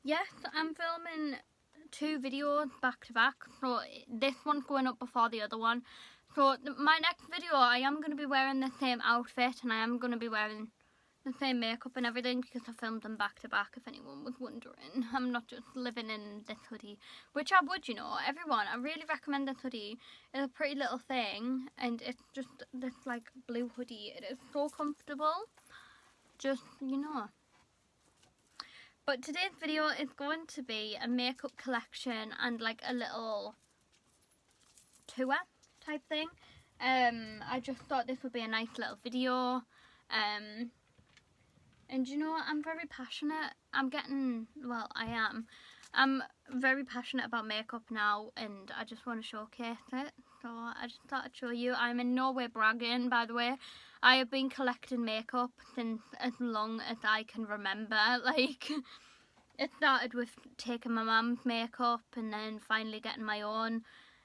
Yes, I'm filming 2 videos back to back, so this one's going up before the other one. So my next video, I am going to be wearing the same outfit, and I am going to be wearing the same makeup and everything, because I filmed them back to back, if anyone was wondering. I'm not just living in this hoodie, which I would, you know, everyone. I really recommend this hoodie. It's a pretty little thing, and it's just this like blue hoodie. It is so comfortable, just, you know. But today's video is going to be a makeup collection and like a little tour type thing. I just thought this would be a nice little video. And you know, I'm very passionate. I'm very passionate about makeup now, and I just want to showcase it. So I just thought I'd show you. I'm in no way bragging, by the way. I have been collecting makeup since as long as I can remember. Like, it started with taking my mum's makeup and then finally getting my own,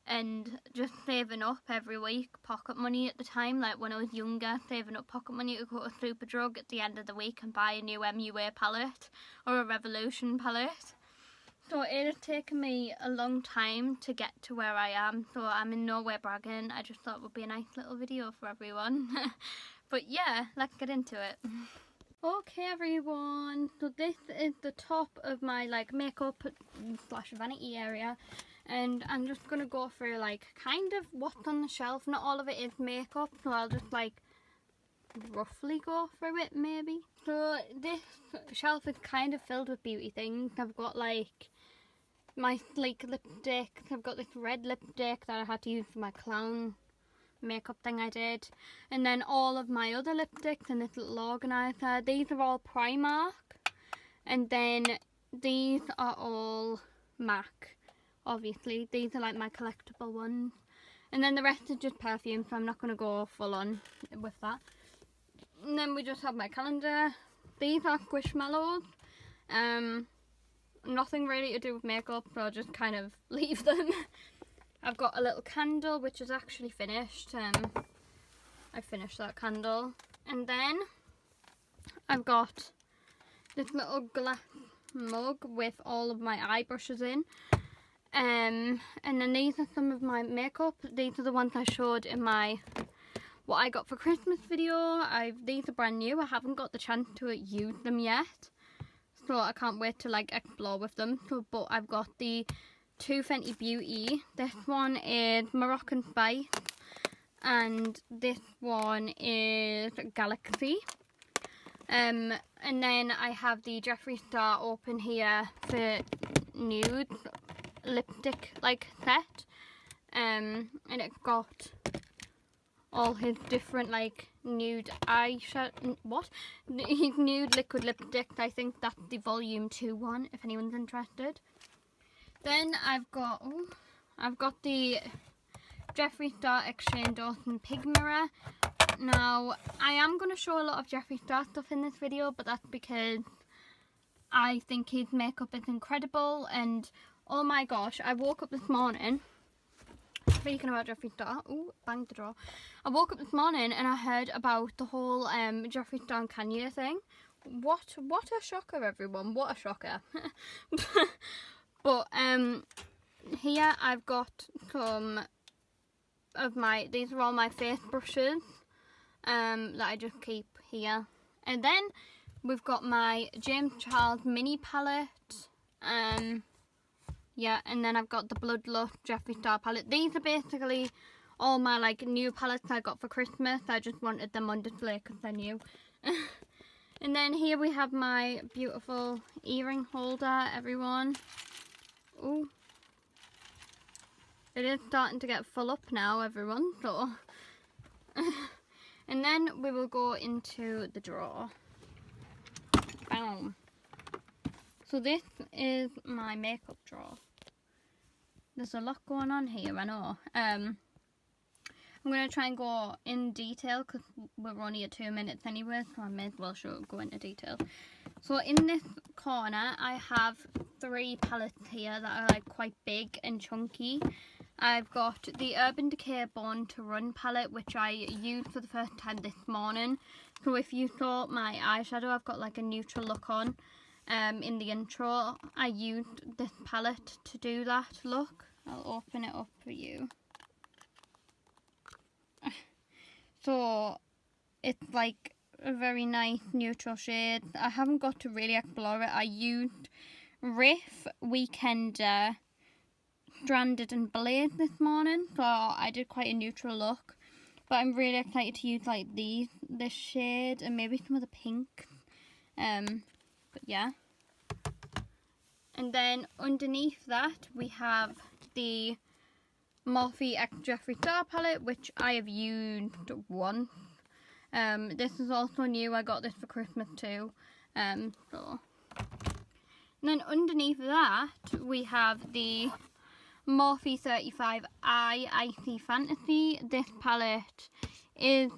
and just saving up every week, pocket money at the time, like when I was younger, saving up pocket money to go to Superdrug at the end of the week and buy a new MUA palette or a Revolution palette. So it has taken me a long time to get to where I am, so I'm in no way bragging. I just thought it would be a nice little video for everyone. But yeah, let's get into it. Okay everyone, so this is the top of my like makeup / vanity area, and I'm just going to go through like kind of what's on the shelf. Not all of it is makeup, so I'll just like roughly go through it maybe. So this shelf is kind of filled with beauty things. I've got like my like lipstick. I've got this red lipstick that I had to use for my clown makeup thing I did, and then all of my other lipsticks in this little organizer. These are all Primark, and then these are all MAC. Obviously these are like my collectible ones, and then the rest is just perfume, so I'm not going to go full on with that. And then we just have my calendar. These are Squishmallows. Nothing really to do with makeup, so I'll just kind of leave them. I've got a little candle which is actually finished. I finished that candle. And then I've got this little glass mug with all of my eye brushes in. And then these are some of my makeup. These are the ones I showed in my what I got for Christmas video. These are brand new. I haven't got the chance to use them yet, so I can't wait to like explore with them. So, but I've got the 2 Fenty Beauty. This one is Moroccan Spice, and this one is Galaxy. And then I have the Jeffree Star open here for nude lipstick like set. And it's got all his different like nude eyeshadow, his nude liquid lipsticks. I think that's the volume 2 one, if anyone's interested. Then I've got the Jeffree Star Exchange Dawson Pig Mirror. Now, I am going to show a lot of Jeffree Star stuff in this video, but that's because I think his makeup is incredible. And oh my gosh, I woke up this morning, speaking about Jeffree Star, banged the drawer. I woke up this morning and I heard about the whole Jeffree Star and Kanye thing. What a shocker, everyone, what a shocker. But here I've got some of these are all my face brushes that I just keep here. And then we've got my James Charles mini palette. Yeah, and then I've got the Bloodlust Jeffree Star palette. These are basically all my like new palettes I got for Christmas. I just wanted them on display because they're new. And then here we have my beautiful earring holder, everyone. Ooh, it is starting to get full up now, everyone, so and then we will go into the drawer. Bam. So this is my makeup drawer. There's a lot going on here, I know. I'm going to try and go in detail because we're only at 2 minutes anyway, so I may as well go into detail. So in this corner I have 3 palettes here that are like quite big and chunky. I've got the Urban Decay Born to Run palette, which I used for the first time this morning. So if you saw my eyeshadow, I've got like a neutral look on. in the intro, I used this palette to do that look. I'll open it up for you. So it's like a very nice neutral shade. I haven't got to really explore it. I used Riff, Weekender, Stranded and Blaze this morning, so I did quite a neutral look. But I'm really excited to use like this shade and maybe some of the pink. But yeah. And then underneath that we have the Morphe X Jeffree Star palette, which I have used once. This is also new. I got this for Christmas too. So. And then underneath that we have the Morphe 35i Icy Fantasy. This palette is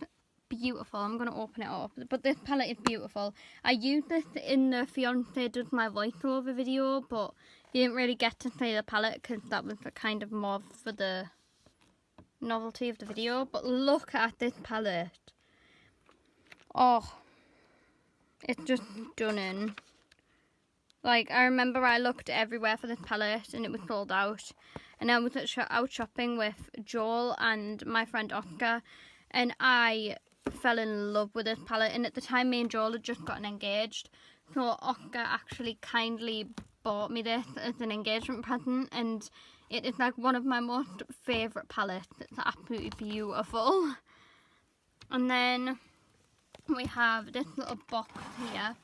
beautiful. I'm going to open it up. But this palette is beautiful. I used this in the Fiance Does My Voiceover video, but you didn't really get to see the palette because that was kind of more for the novelty of the video. But look at this palette. Oh, it's just stunning. Like, I remember I looked everywhere for this palette and it was sold out. And I was out shopping with Joel and my friend Oscar, and I fell in love with this palette. And at the time, me and Joel had just gotten engaged, so Oscar actually kindly bought me this as an engagement present, and it is like one of my most favourite palettes. It's absolutely beautiful. And then we have this little box here,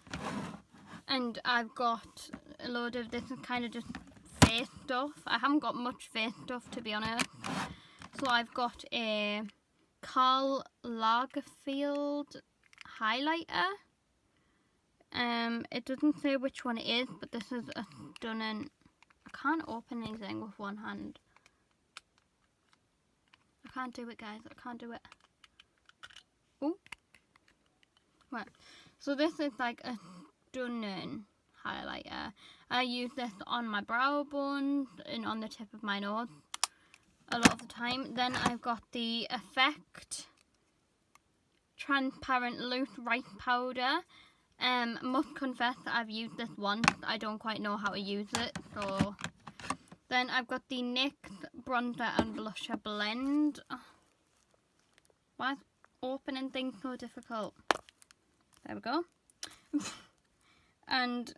and I've got a load of this is kind of just face stuff. I haven't got much face stuff, to be honest. So I've got a Karl Lagerfeld highlighter. It doesn't say which one it is, but this is a stunning. I can't open anything with one hand. I can't do it, guys. I can't do it. Oh. Right. So this is like a stunning highlighter. I use this on my brow bones and on the tip of my nose a lot of the time. Then I've got the Effect Transparent Loose Rice Powder. Must confess that I've used this once. I don't quite know how to use it. So then I've got the NYX Bronzer and Blusher Blend. Oh, why is opening things so difficult? There we go. And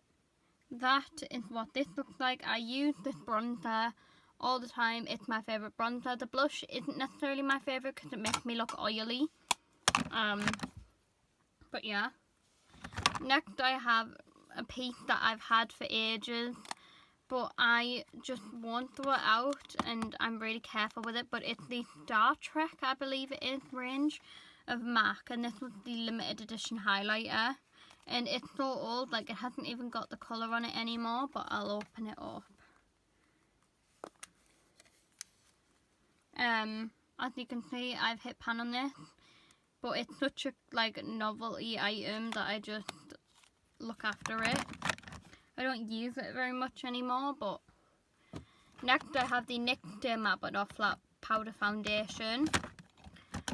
that is what this looks like. I use this bronzer all the time. It's my favourite bronzer. The blush isn't necessarily my favourite because it makes me look oily. But yeah. Next I have a piece that I've had for ages, but I just won't throw it out, and I'm really careful with it. But it's the Star Trek, I believe it is, range of MAC, and this was the limited edition highlighter. And it's so old, like it hasn't even got the colour on it anymore, but I'll open it up. As you can see, I've hit pan on this, but it's such a like novelty item that I just look after it. I don't use it very much anymore, but next I have the NYX Day Matte But Not Flat Powder Foundation.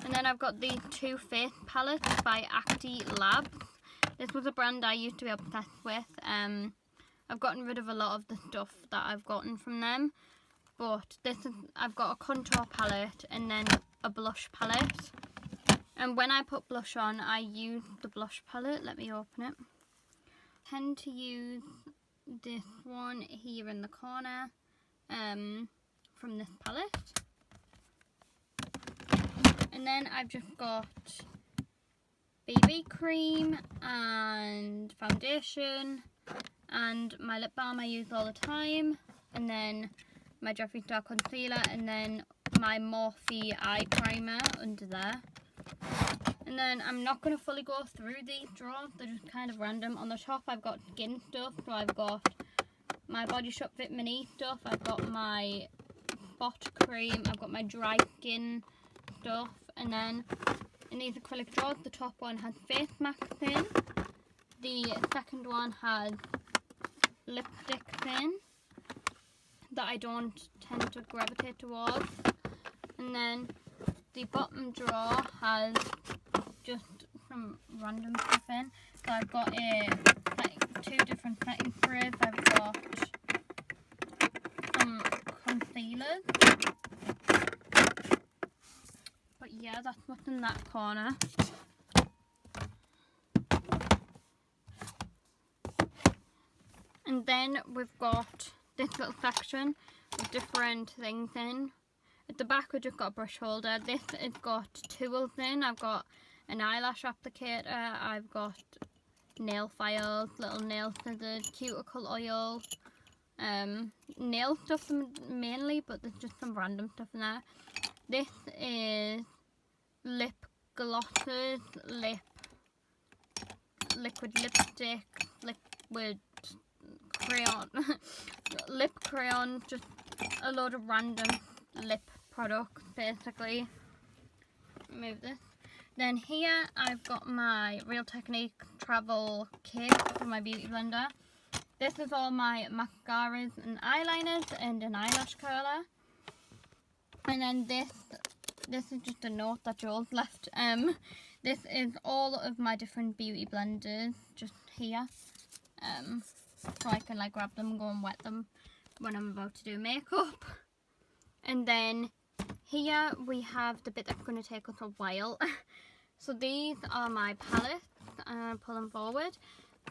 And then I've got the two face palettes by Acti Labs. This was a brand I used to be obsessed with. I've gotten rid of a lot of the stuff that I've gotten from them. But this is, I've got a contour palette and then a blush palette. And when I put blush on, I use the blush palette. Let me open it. I tend to use this one here in the corner from this palette. And then I've just got BB cream and foundation and my lip balm I use all the time, and then my Jeffree Star concealer, and then my Morphe eye primer under there. And then I'm not going to fully go through these drawers, they're just kind of random. On the top I've got skin stuff, so I've got my Body Shop Vitamin E stuff, I've got my spot cream, I've got my dry skin stuff, and then in these acrylic drawers, the top one has face masks in, the second one has lipsticks in that I don't tend to gravitate towards, and then the bottom drawer has just some random stuff in. So I've got two different setting yeah, that's what's in that corner. And then we've got this little section with different things in. At the back we've just got a brush holder. This has got tools in. I've got an eyelash applicator, I've got nail files, little nail scissors, cuticle oil, nail stuff mainly, but there's just some random stuff in there. This is lip glosses, liquid lipstick, liquid crayon, lip crayon, just a load of random lip products basically. Move this. Then here I've got my Real Technique travel kit for my beauty blender. This is all my mascaras and eyeliners and an eyelash curler. And then this is just a note that Joel's left. This is all of my different beauty blenders just here. So I can like grab them and go and wet them when I'm about to do makeup. And then here we have the bit that's going to take us a while. So these are my palettes. Pull them forward.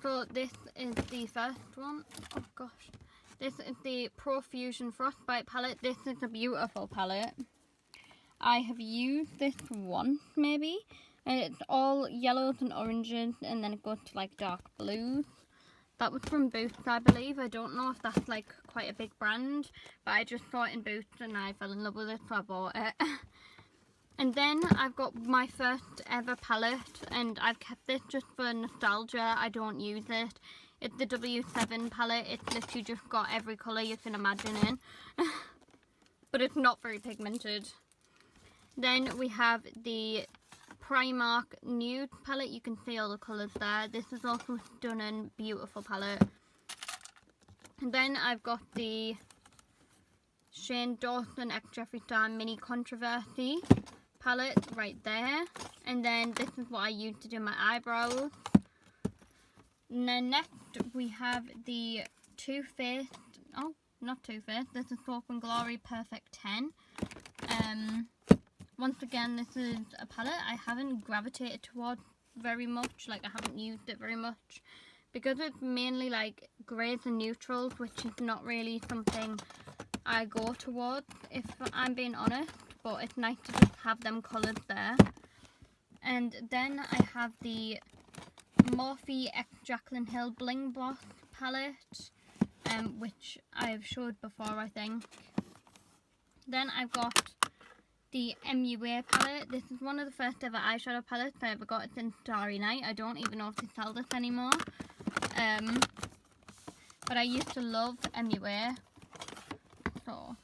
So this is the first one. Oh gosh. This is the Profusion Frostbite palette. This is a beautiful palette. I have used this once maybe. And it's all yellows and oranges, and then it goes to like dark blues. That was from Boots, I believe. I don't know if that's like quite a big brand, but I just saw it in Boots and I fell in love with it, so I bought it. And then I've got my first ever palette, and I've kept this just for nostalgia. I don't use it. It's the W7 palette. It's literally just got every colour you can imagine in. But it's not very pigmented. Then we have the Primark Nude palette. You can see all the colours there. This is also a stunning, beautiful palette. And then I've got the Shane Dawson X Jeffree Star Mini Controversy palette right there. And then this is what I use to do my eyebrows. And then next we have the Too Faced, oh, not Too Faced, this is Soap and Glory Perfect 10. Once again, this is a palette I haven't gravitated towards very much, like I haven't used it very much, because it's mainly like greys and neutrals, which is not really something I go towards, if I'm being honest, but it's nice to just have them colours there. And then I have the Morphe X Jaclyn Hill Bling Boss palette, which I've showed before, I think. Then I've got the MUA palette. This is one of the first ever eyeshadow palettes I ever got. It's in Starry Night. I don't even know if they sell this anymore. But I used to love MUA. So,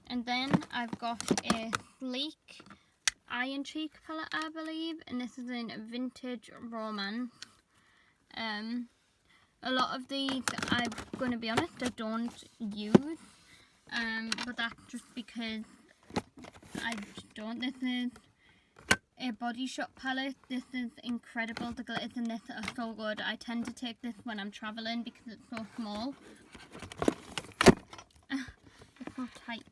and then I've got a sleek Iron Cheek palette, I believe, and this is in Vintage Romance. A lot of these, I'm going to be honest, I don't use, but that's just because I just don't. This is a Body Shop palette. This is incredible. The glitters in this are so good. I tend to take this when I'm travelling because it's so small. It's so tight.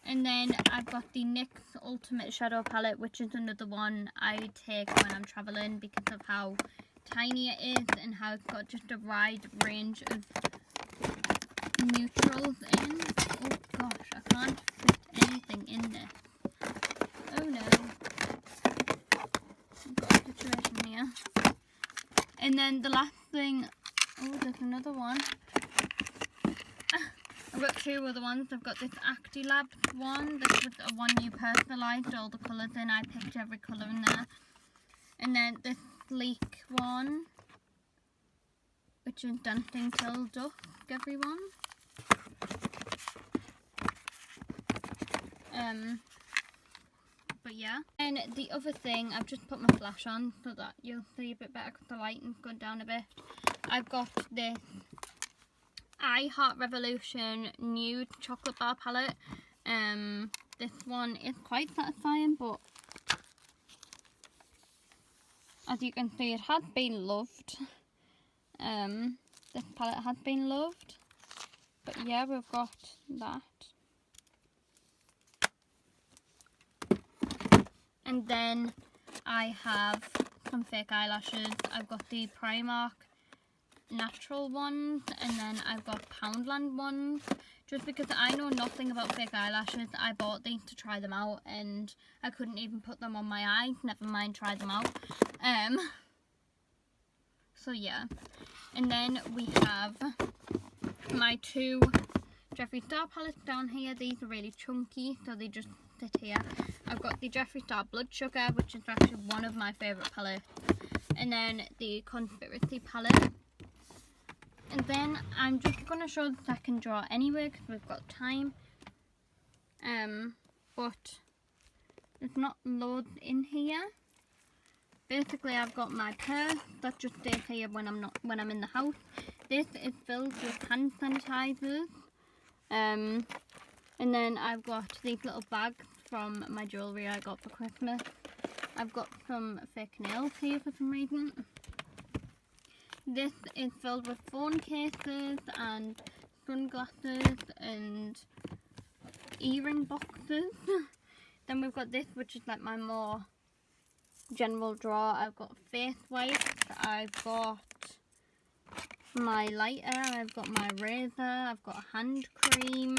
And then I've got the NYX Ultimate Shadow Palette, which is another one I take when I'm travelling because of how tiny it is and how it's got just a wide range of neutrals in. Oh gosh, I can't fit anything in this. Oh no. I've got a situation here. And then the last thing, oh, there's another one. I've got two other ones. I've got this Actilab one. This was a one you personalised all the colours in. I picked every colour in there. And then this sleek one, which is Dancing Till Dusk, everyone. But yeah. And the other thing, I've just put my flash on so that you'll see a bit better because the lighting's gone down a bit. I've got this I Heart Revolution Nude Chocolate Bar Palette. This one is quite satisfying, but as you can see, it has been loved. This palette has been loved. But yeah, we've got that. And then I have some fake eyelashes. I've got the Primark natural ones, and then I've got Poundland ones. Just because I know nothing about fake eyelashes, I bought these to try them out, and I couldn't even put them on my eyes, never mind try them out. So yeah. And then we have my two Jeffree Star palettes down here. These are really chunky, so they just sit here. I've got the Jeffree Star Blood Sugar, which is actually one of my favourite palettes. And then the Conspiracy palette. And then I'm just going to show the second drawer anyway, because we've got time. But there's not loads in here. Basically, I've got my purse that just stays here when I'm in the house. This is filled with hand sanitizers. And then I've got these little bags from my jewellery I got for Christmas. I've got some fake nails here for some reason. This is filled with phone cases and sunglasses and earring boxes. Then we've got this, which is like my more general drawer. I've got face wipes, I've got my lighter, I've got my razor, I've got a hand cream,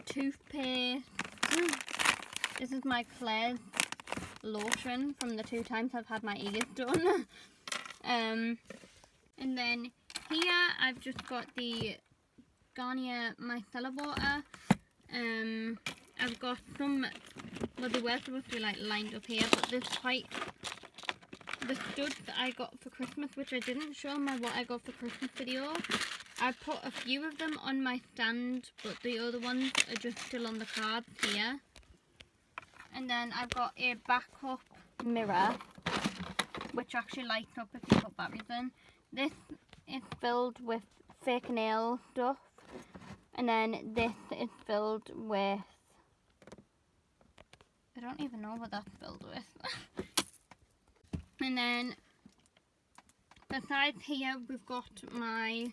toothpaste. This is my Claire's lotion from the 2 times I've had my ears done. And then here I've just got the Garnier Micellar water. I've got some, well, they were supposed to be like lined up here, but there's quite the studs that I got for Christmas, which I didn't show my what I got for Christmas video. I put a few of them on my stand, but the other ones are just still on the cards here. And then I've got a backup mirror, which actually lights up if you put batteries in. This is filled with fake nail stuff, and then this is filled with, I don't even know what that's filled with. And then besides here we've got my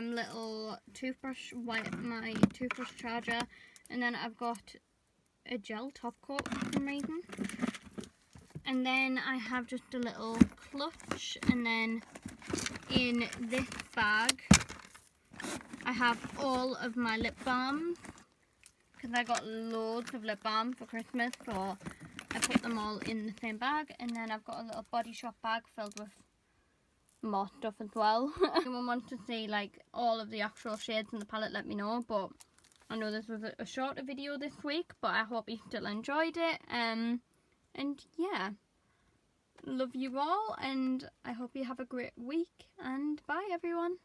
little toothbrush, my toothbrush charger, and then I've got a gel top coat for some reason. And then I have just a little clutch, and then in this bag I have all of my lip balms, because I got loads of lip balm for Christmas, so I put them all in the same bag. And then I've got a little Body Shop bag filled with more stuff as well. If anyone wants to see like all of the actual shades in the palette, let me know. But I know this was a shorter video this week, but I hope you still enjoyed it. And yeah, love you all, and I hope you have a great week, and bye everyone.